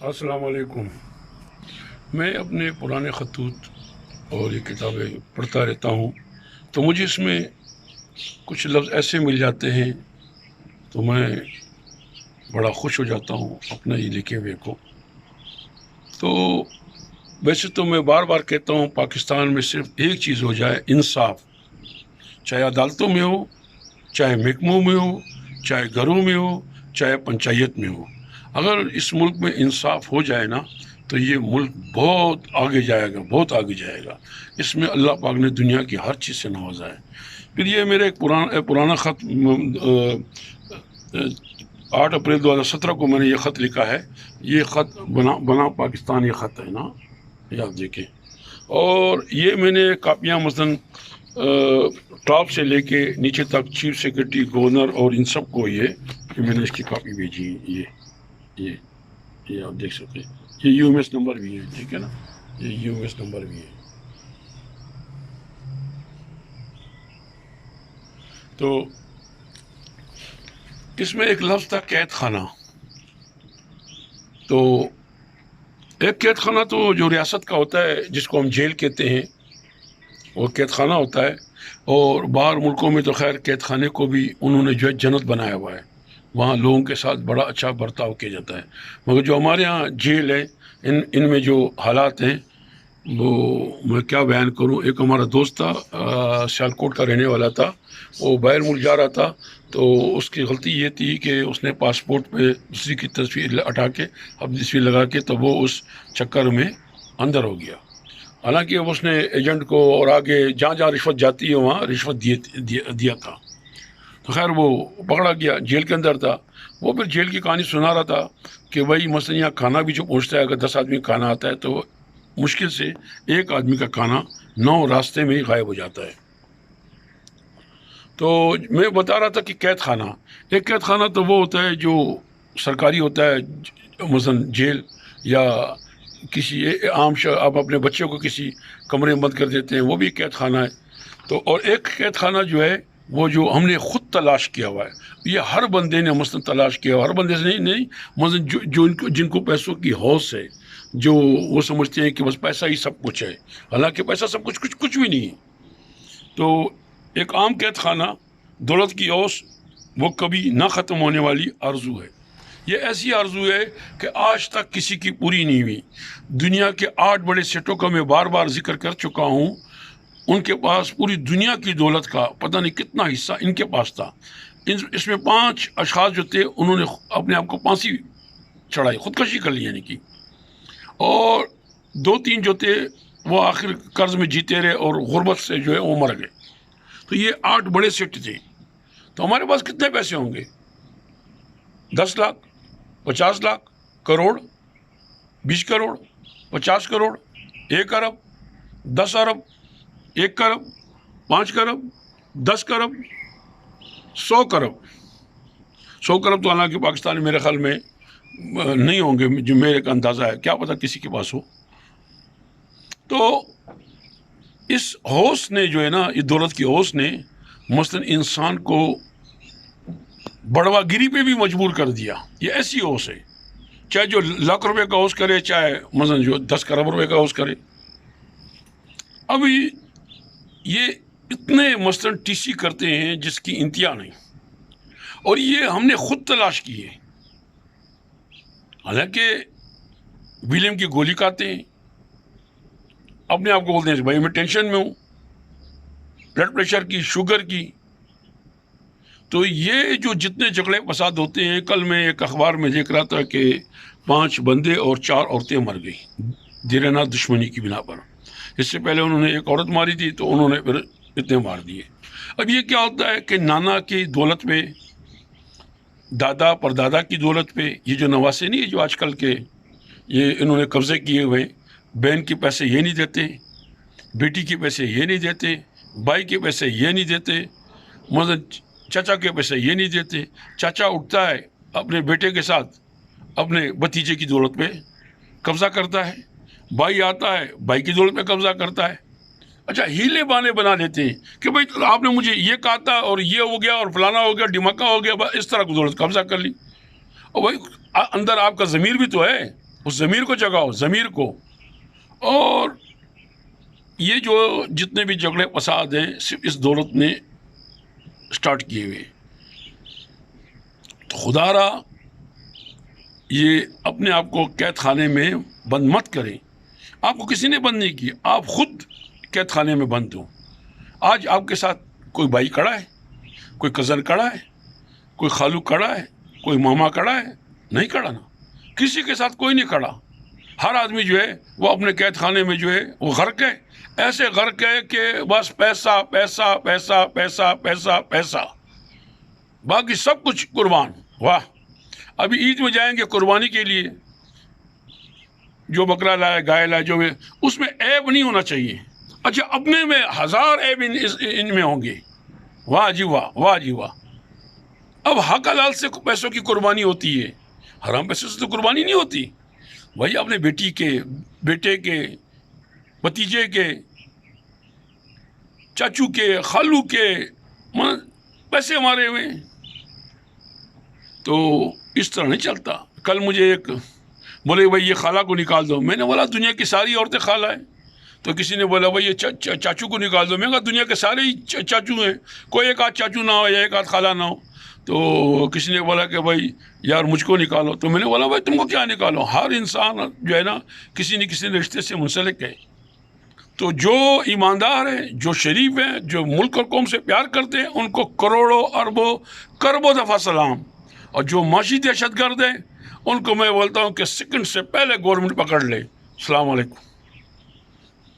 السلام علیکم۔ میں اپنے پرانے خطوط اور یہ کتابیں پڑھتا رہتا ہوں، تو مجھے اس میں کچھ لفظ ایسے مل جاتے ہیں تو میں بڑا خوش ہو جاتا ہوں اپنے یہ لکھے ہوئے کو۔ تو ویسے تو میں بار بار کہتا ہوں پاکستان میں صرف ایک چیز ہو جائے، انصاف، چاہے عدالتوں میں ہو، چاہے محکموں میں ہو، چاہے گھروں میں ہو، چاہے پنچایت میں ہو۔ اگر اس ملک میں انصاف ہو جائے نا تو یہ ملک بہت آگے جائے گا، بہت آگے جائے گا۔ اس میں اللہ پاک نے دنیا کی ہر چیز سے نوازا ہے۔ پھر یہ میرا ایک پرانا خط 8 اپریل 2017 کو میں نے یہ خط لکھا ہے۔ یہ خط بنا پاکستان یہ خط ہے نا، یہ آپ دیکھیں۔ اور یہ میں نے کاپیاں مثلاً ٹاپ سے لے کے نیچے تک چیف سیکرٹری، گورنر اور ان سب کو یہ میں نے اس کی کاپی بھیجی ہے۔ یہ آپ دیکھ سکتے ہیں، یہ یو ایم ایس نمبر بھی ہے، ٹھیک ہے نا، یہ یو ایم ایس نمبر بھی ہے۔ تو اس میں ایک لفظ تھا قید خانہ۔ تو ایک قید خانہ تو جو ریاست کا ہوتا ہے، جس کو ہم جیل کہتے ہیں، وہ قید خانہ ہوتا ہے۔ اور باہر ملکوں میں تو خیر قید خانے کو بھی انہوں نے جو ہے جنت بنایا ہوا ہے، وہاں لوگوں کے ساتھ بڑا اچھا برتاؤ کیا جاتا ہے۔ مگر جو ہمارے ہاں جیل ہے، ان میں جو حالات ہیں وہ میں کیا بیان کروں۔ ایک ہمارا دوست تھا، سیالکوٹ کا رہنے والا تھا، وہ باہر ملک جا رہا تھا، تو اس کی غلطی یہ تھی کہ اس نے پاسپورٹ پہ دوسری کی تصویر ہٹا کے اپنی تصویر لگا کے تو وہ اس چکر میں اندر ہو گیا۔ حالانکہ اس نے ایجنٹ کو اور آگے جہاں جہاں رشوت جاتی ہے وہاں رشوت دیا تھا۔ تو خیر وہ پکڑا گیا، جیل کے اندر تھا۔ وہ پھر جیل کی کہانی سنا رہا تھا کہ بھائی مثلاً یہاں کھانا بھی جو پہنچتا ہے، اگر 10 آدمی کا کھانا آتا ہے تو مشکل سے ایک آدمی کا کھانا 9 راستے میں ہی غائب ہو جاتا ہے۔ تو میں بتا رہا تھا کہ قید خانہ، ایک قید خانہ تو وہ ہوتا ہے جو سرکاری ہوتا ہے، مثلاً جیل یا کسی عام آپ اپنے بچے کو کسی کمرے میں بند کر دیتے ہیں، وہ بھی قید خانہ ہے۔ تو اور ایک قید خانہ جو ہے وہ جو ہم نے خود تلاش کیا ہوا ہے، یہ ہر بندے نے مثلاً تلاش کیا ہوا، ہر بندے سے نہیں مثلاً جن کو پیسوں کی ہوس ہے، جو وہ سمجھتے ہیں کہ بس پیسہ ہی سب کچھ ہے، حالانکہ پیسہ سب کچھ بھی نہیں ہے۔ تو ایک عام قید خانہ، دولت کی اوس، وہ کبھی نہ ختم ہونے والی آرزو ہے۔ یہ ایسی آرزو ہے کہ آج تک کسی کی پوری نہیں ہوئی۔ دنیا کے 8 بڑے سیٹوں کا میں بار بار ذکر کر چکا ہوں، ان کے پاس پوری دنیا کی دولت کا پتہ نہیں کتنا حصہ ان کے پاس تھا۔ اس میں 5 اشخاص جو تھے انہوں نے اپنے آپ کو پھانسی چڑھائی، خودکشی کر لی یعنی کہ، اور 2-3 جو تھے وہ آخر قرض میں جیتے رہے اور غربت سے جو ہے وہ مر گئے۔ تو یہ 8 بڑے سیٹ تھے۔ تو ہمارے پاس کتنے پیسے ہوں گے؟ 10 لاکھ، 50 لاکھ، کروڑ، 20 کروڑ، 50 کروڑ، 1 ارب، 10 ارب، 1 کرب، 5 کرب، 10 کرب، 100 کرب۔ 100 کرب تو حالانکہ پاکستان میں میرے خیال میں نہیں ہوں گے، جو میرے کا اندازہ ہے، کیا پتہ کسی کے پاس ہو۔ تو اس ہوس نے جو ہے نا، یہ دولت کی ہوس نے مثلاً انسان کو بڑوا گیری پہ بھی مجبور کر دیا۔ یہ ایسی ہوس ہے، چاہے جو لاکھ روپے کا ہوس کرے، چاہے مثلاً جو 10 کروڑ روپے کا ہوس کرے۔ ابھی یہ اتنے مثلاً ٹی سی کرتے ہیں جس کی انتہا نہیں، اور یہ ہم نے خود تلاش کی ہے۔ حالانکہ ولیم کی گولی کھاتے ہیں، اپنے آپ کو بولتے ہیں بھائی میں ٹینشن میں ہوں، بلڈ پریشر کی، شوگر کی۔ تو یہ جو جتنے جھگڑے فساد ہوتے ہیں، کل میں ایک اخبار میں دیکھ رہا تھا کہ 5 بندے اور 4 عورتیں مر گئی دیرینہ دشمنی کی بنا پر۔ اس سے پہلے انہوں نے ایک عورت ماری تھی تو انہوں نے پھر اتنے مار دیے۔ اب یہ کیا ہوتا ہے کہ نانا کی دولت پہ، دادا پر دادا کی دولت پہ، یہ جو نواسے نہیں ہے جو آج کل کے، یہ انہوں نے قبضے کیے ہوئے، بہن کے پیسے یہ نہیں دیتے، بیٹی کے پیسے یہ نہیں دیتے، بھائی کے پیسے یہ نہیں دیتے، مثلاً چچا کے پیسے یہ نہیں دیتے۔ چچا اٹھتا ہے اپنے بیٹے کے ساتھ اپنے بھتیجے کی دولت پہ قبضہ کرتا ہے، بھائی آتا ہے بھائی کی دولت پہ قبضہ کرتا ہے۔ اچھا، ہیلے بانے بنا لیتے ہیں کہ بھائی آپ نے مجھے یہ کہا تھا اور یہ ہو گیا اور فلانا ہو گیا، ڈھمکا ہو گیا، اس طرح کو دولت قبضہ کر لی۔ اور بھائی اندر آپ کا ضمیر بھی تو ہے، اس ضمیر کو جگاؤ، ضمیر کو. اور یہ جو جتنے بھی جھگڑے فساد ہیں صرف اس دولت نے اسٹارٹ کیے ہوئے. تو خدا را یہ اپنے آپ کو قید خانے میں بند مت کریں. آپ کو کسی نے بند نہیں کیا، آپ خود قید خانے میں بند ہو. آج آپ کے ساتھ کوئی بھائی کھڑا ہے، کوئی کزن کھڑا ہے، کوئی خالو کھڑا ہے، کوئی ماما کھڑا ہے؟ نہیں کھڑا نا. کسی کے ساتھ کوئی نہیں کھڑا. ہر آدمی جو ہے وہ اپنے قید خانے میں جو ہے وہ غرق ہے. ایسے غرق ہے کہ بس پیسہ پیسہ پیسہ پیسہ پیسہ پیسہ، باقی سب کچھ قربان. واہ. ابھی عید میں جائیں گے قربانی کے لیے، جو بکرا لائے، گائے لائے، جو بھی، اس میں عیب نہیں ہونا چاہیے. اچھا اپنے میں 1000 عیب ان میں ہوں گے. واہ جی واہ، واہ جی واہ. اب حق حلال سے پیسوں کی قربانی ہوتی ہے، حرام پیسوں سے تو قربانی نہیں ہوتی. وہی اپنے بیٹی کے، بیٹے کے، بھتیجے کے، چاچو کے، خالو کے پیسے مارے ہوئے. تو اس طرح نہیں چلتا. کل مجھے ایک بولے بھائی یہ خالہ کو نکال دو. میں نے بولا دنیا کی ساری عورتیں خالہ ہیں. تو کسی نے بولا بھائی یہ چاچو کو نکال دو. میں کہا دنیا کے سارے ہی چاچو ہیں، کوئی ایک آدھ چاچو نہ ہو یا ایک آدھ خالہ نہ ہو. تو کسی نے بولا کہ بھائی یار مجھ کو نکالو. تو میں نے بولا بھائی تم کو کیا نکالو، ہر انسان جو ہے نا کسی نہ کسی رشتے سے منسلک ہے. تو جو ایماندار ہیں، جو شریف ہیں، جو ملک اور قوم سے پیار کرتے ہیں، ان کو کروڑوں اربوں کربوں دفعہ سلام. اور جو معاشی دہشت گرد ہیں ان کو میں بولتا ہوں کہ سیکنڈ سے پہلے گورنمنٹ پکڑ لے. السلام علیکم.